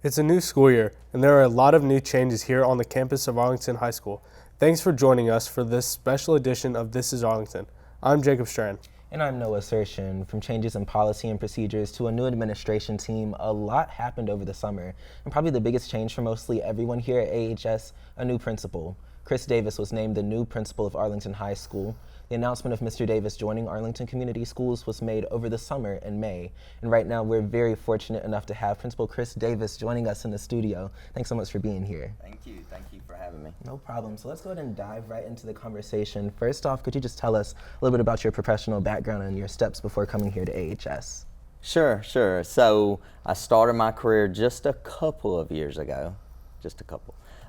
It's a new school year, and there are a lot of new changes here on the campus of Arlington High School. Thanks for joining us for this special edition of This is Arlington. I'm Jacob Strand. And I'm Noah Sershin. From changes in policy and procedures to a new administration team, a lot happened over the summer. And probably the biggest change for mostly everyone here at AHS, a new principal. Chris Davis was named the new principal of Arlington High School. The announcement of Mr. Davis joining Arlington Community Schools was made over the summer in May. And right now we're very fortunate enough to have Principal Chris Davis joining us in the studio. Thanks so much for being here. Thank you for having me. No problem. So let's go ahead and dive right into the conversation. First off, could you just tell us a little bit about your professional background and your steps before coming here to AHS? Sure. So I started my career just a couple of years ago,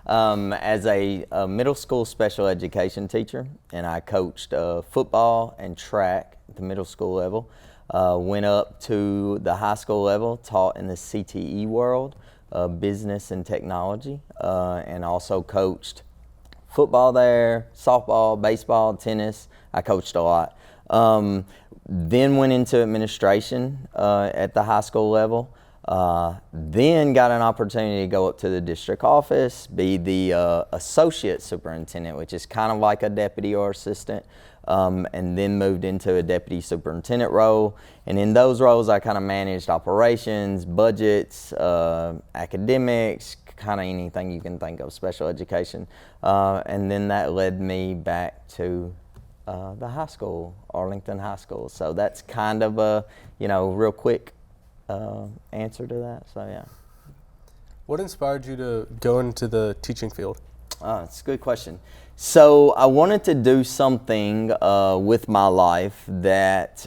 as a middle school special education teacher, and I coached football and track at the middle school level. Went up to the high school level, taught in the CTE world, business and technology, and also coached football there, softball, baseball, tennis. I coached a lot. Then went into administration at the high school level. Then got an opportunity to go up to the district office, be the associate superintendent, which is kind of like a deputy or assistant, and then moved into a deputy superintendent role. And in those roles, I kind of managed operations, budgets, academics, kind of anything you can think of, special education. And then that led me back to the high school, Arlington High School. So that's kind of a, real quick answer to that. So yeah. What inspired you to go into the teaching field? It's a good question. So I wanted to do something with my life that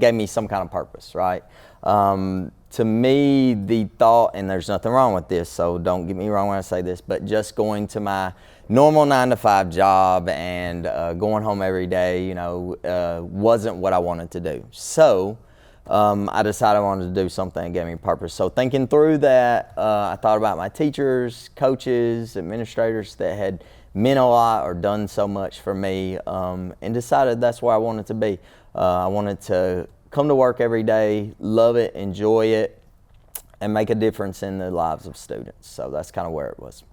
gave me some kind of purpose, right? To me, the thought, and there's nothing wrong with this, so don't get me wrong when I say this, but just going to my normal 9-to-5 job and going home every day, wasn't what I wanted to do. So I decided I wanted to do something that gave me purpose. So thinking through that, I thought about my teachers, coaches, administrators that had meant a lot or done so much for me, and decided that's where I wanted to be. I wanted to come to work every day, love it, enjoy it, and make a difference in the lives of students. So that's kind of where it was.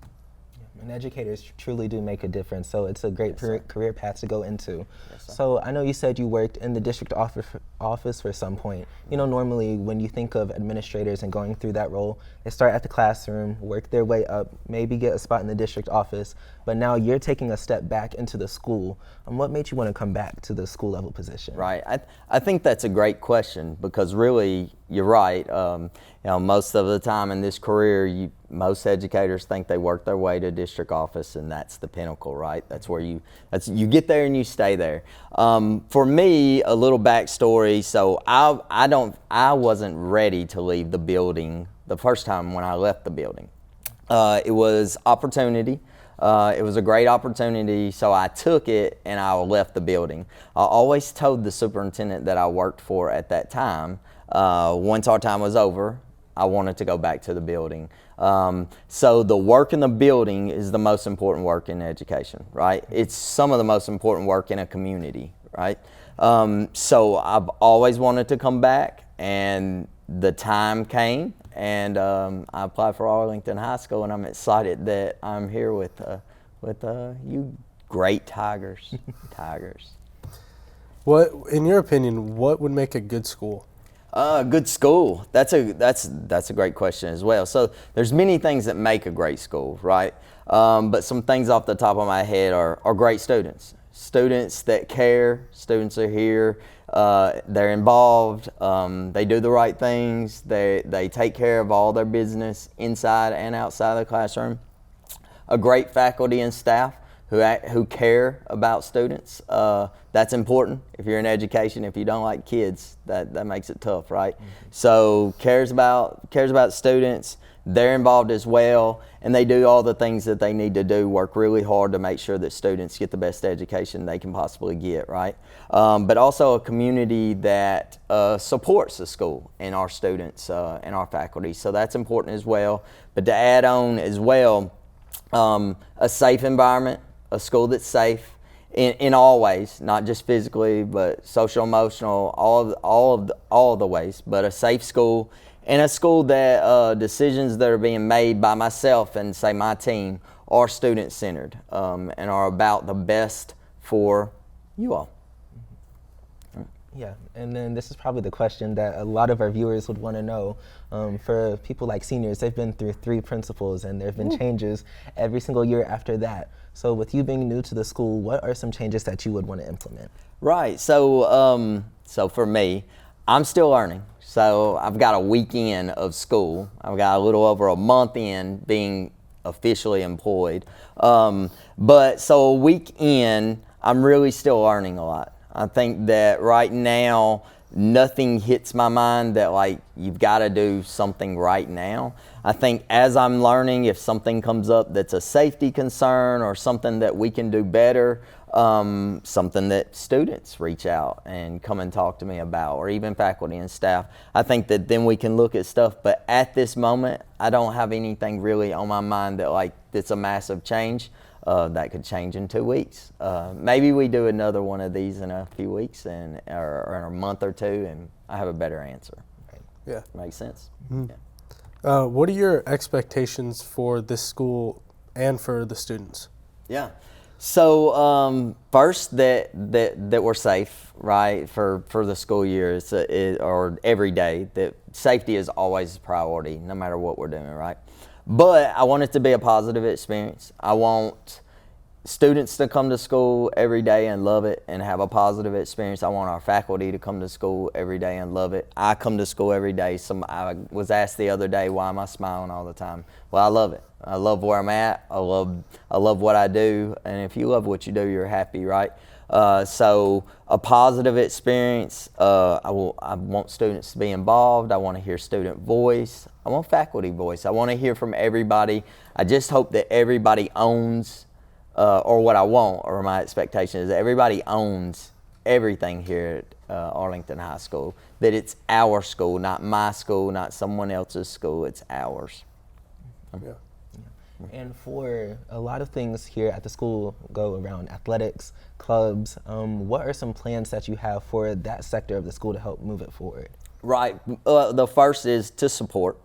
And educators truly do make a difference, so it's a great career path to go into. Yes, so I know you said you worked in the district office for some point. Normally when you think of administrators and going through that role, they start at the classroom, work their way up, maybe get a spot in the district office, but now you're taking a step back into the school. And what made you want to come back to the school level position? Right. I think that's a great question, because really, you're right. Most of the time in this career, most educators think they work their way to district office, and that's the pinnacle, right? That's where you get there and you stay there. For me, a little backstory. So I wasn't ready to leave the building the first time when I left the building. It was opportunity. It was a great opportunity, so I took it and I left the building. I always told the superintendent that I worked for at that time, once our time was over, I wanted to go back to the building. So the work in the building is the most important work in education, right? It's some of the most important work in a community, right? So I've always wanted to come back, and the time came, and I applied for Arlington High School, and I'm excited that I'm here with you great Tigers. What, in your opinion, what would make a good school? Good school. That's a great question as well. So there's many things that make a great school, right? But some things off the top of my head are great students. Students that care. Students are here. They're involved. They do the right things. They take care of all their business inside and outside of the classroom. A great faculty and staff who care about students. That's important. If you're in education, if you don't like kids, that makes it tough, right? Mm-hmm. So cares about students. They're involved as well, and they do all the things that they need to do, work really hard to make sure that students get the best education they can possibly get, right? But also a community that supports the school and our students and our faculty. So that's important as well. But to add on as well, a safe environment, a school that's safe in all ways, not just physically, but social, emotional, all of the ways, but a safe school. in a school that decisions that are being made by myself and say my team are student-centered and are about the best for you all. Yeah, and then this is probably the question that a lot of our viewers would want to know. For people like seniors, they've been through 3 principals, and there have been changes every single year after that. So with you being new to the school, what are some changes that you would want to implement? Right. So, so for me, I'm still learning. So I've got a week in of school. I've got a little over a month in being officially employed. But so a week in, I'm really still learning a lot. I think that right now, nothing hits my mind that like you've got to do something right now. I think as I'm learning, if something comes up that's a safety concern or something that we can do better, something that students reach out and come and talk to me about, or even faculty and staff, I think that then we can look at stuff. But at this moment, I don't have anything really on my mind that like it's a massive change. That could change in 2 weeks. Maybe we do another one of these in a few weeks or in a month or 2, and I have a better answer. Yeah. Makes sense? Mm-hmm. Yeah. What are your expectations for this school and for the students? Yeah. So first that we're safe, right, for the school year or every day. That safety is always a priority, no matter what we're doing, right? But I want it to be a positive experience. I want students to come to school every day and love it and have a positive experience. I want our faculty to come to school every day and love it. I come to school every day. I was asked the other day, why am I smiling all the time? Well, I love it. I love where I'm at. I love what I do. And if you love what you do, you're happy, right? So a positive experience. I want students to be involved. I want to hear student voice. I want faculty voice. I want to hear from everybody. I just hope that everybody owns, or what I want, or my expectation is that everybody owns everything here at Arlington High School. That it's our school, not my school, not someone else's school. It's ours. Yeah. And for a lot of things here at the school go around athletics, clubs, what are some plans that you have for that sector of the school to help move it forward? Right. The first is to support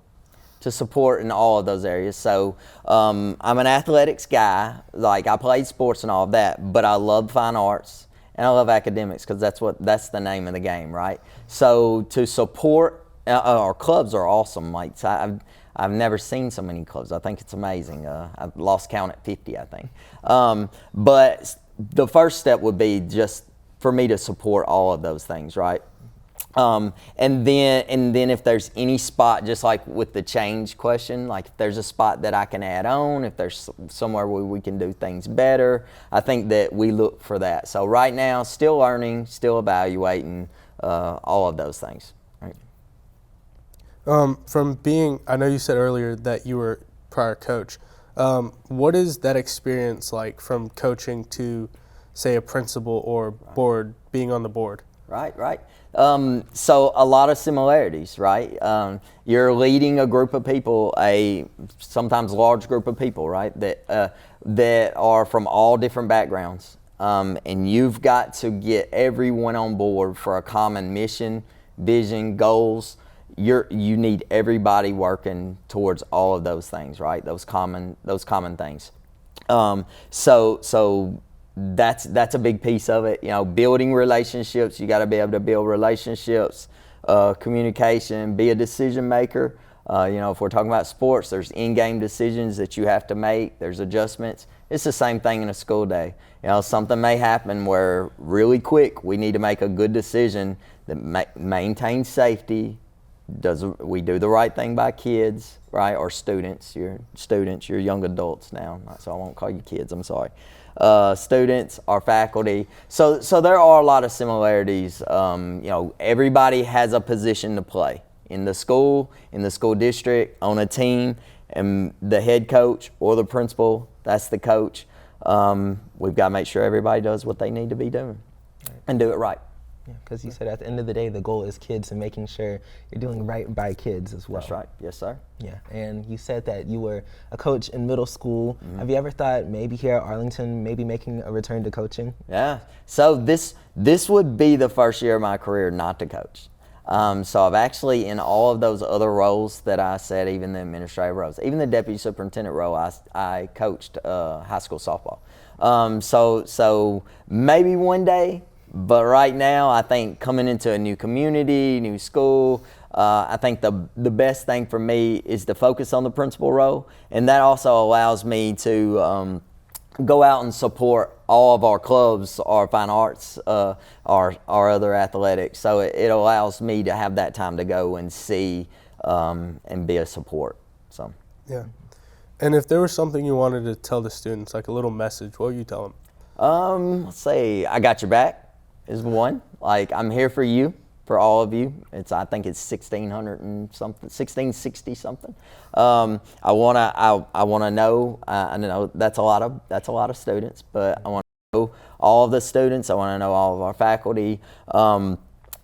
in all of those areas. So I'm an athletics guy. Like I played sports and all of that, but I love fine arts and I love academics because that's the name of the game, right? So to support, our clubs are awesome. Like I've never seen so many clubs. I think it's amazing. I've lost count at 50, I think. But the first step would be just for me to support all of those things, right? And then if there's any spot, just like with the change question, like if there's a spot that I can add on, if there's somewhere where we can do things better, I think that we look for that. So right now, still learning, still evaluating, all of those things. From being, I know you said earlier that you were prior coach. What is that experience like from coaching to, say, a principal or board, being on the board? Right. So a lot of similarities, right? You're leading a group of people, a sometimes large group of people, right? That are from all different backgrounds, and you've got to get everyone on board for a common mission, vision, goals. You need everybody working towards all of those things, right? Those common things. So that's a big piece of it. You know, building relationships. You got to be able to build relationships, communication, be a decision maker. You know, if we're talking about sports, there's in-game decisions that you have to make. There's adjustments. It's the same thing in a school day. You know, something may happen where really quick we need to make a good decision that maintains safety. We do the right thing by kids, right, or students. You're young adults now, so I won't call you kids. I'm sorry. Students, our faculty. So there are a lot of similarities. You know, everybody has a position to play in the school district, on a team, and the head coach or the principal, that's the coach. We've got to make sure everybody does what they need to be doing and do it right. Yeah, because you said at the end of the day, the goal is kids and making sure you're doing right by kids as well. That's right. Yes, sir. Yeah, and you said that you were a coach in middle school. Mm-hmm. Have you ever thought maybe here at Arlington, maybe making a return to coaching? Yeah. So this would be the first year of my career not to coach. So I've actually, in all of those other roles that I said, even the administrative roles, even the deputy superintendent role, I coached high school softball. So maybe one day, but right now I think coming into a new community, new school, I think the best thing for me is to focus on the principal role, and that also allows me to go out and support all of our clubs, our fine arts, our other athletics. So it allows me to have that time to go and see and be a support. So Yeah. And if there was something you wanted to tell the students, like a little message, what would you tell them? let's say I got your back is one. Like, I'm here for you, for all of you. I think it's 1,600 and something, 1,660 something. I wanna know. I know that's a lot of students, but I want to know all of the students. I want to know all of our faculty.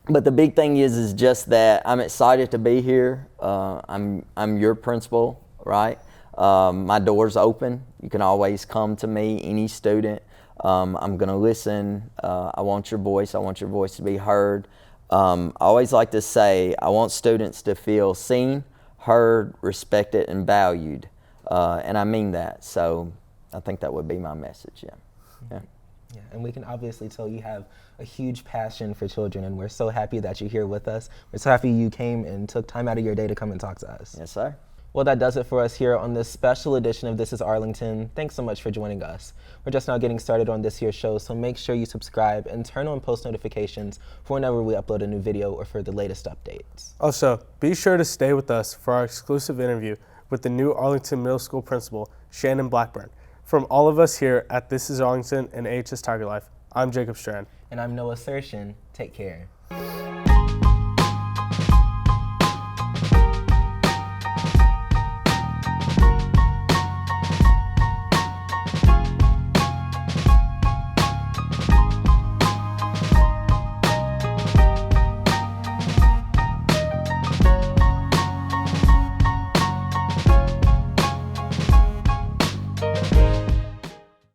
But the big thing is just that I'm excited to be here. I'm your principal, right? My door's open. You can always come to me, any student. I'm gonna listen. I want your voice. I want your voice to be heard. I always like to say, I want students to feel seen, heard, respected, and valued. And I mean that. So I think that would be my message, yeah. Yeah, and we can obviously tell you have a huge passion for children, and we're so happy that you're here with us. We're so happy you came and took time out of your day to come and talk to us. Yes, sir. Well, that does it for us here on this special edition of This is Arlington. Thanks so much for joining us. We're just now getting started on this year's show, so make sure you subscribe and turn on post notifications for whenever we upload a new video or for the latest updates. Also, be sure to stay with us for our exclusive interview with the new Arlington Middle School principal, Shannon Blackburn. From all of us here at This is Arlington and AHS TigerLife, I'm Jacob Strand. And I'm Noah Sershin. Take care.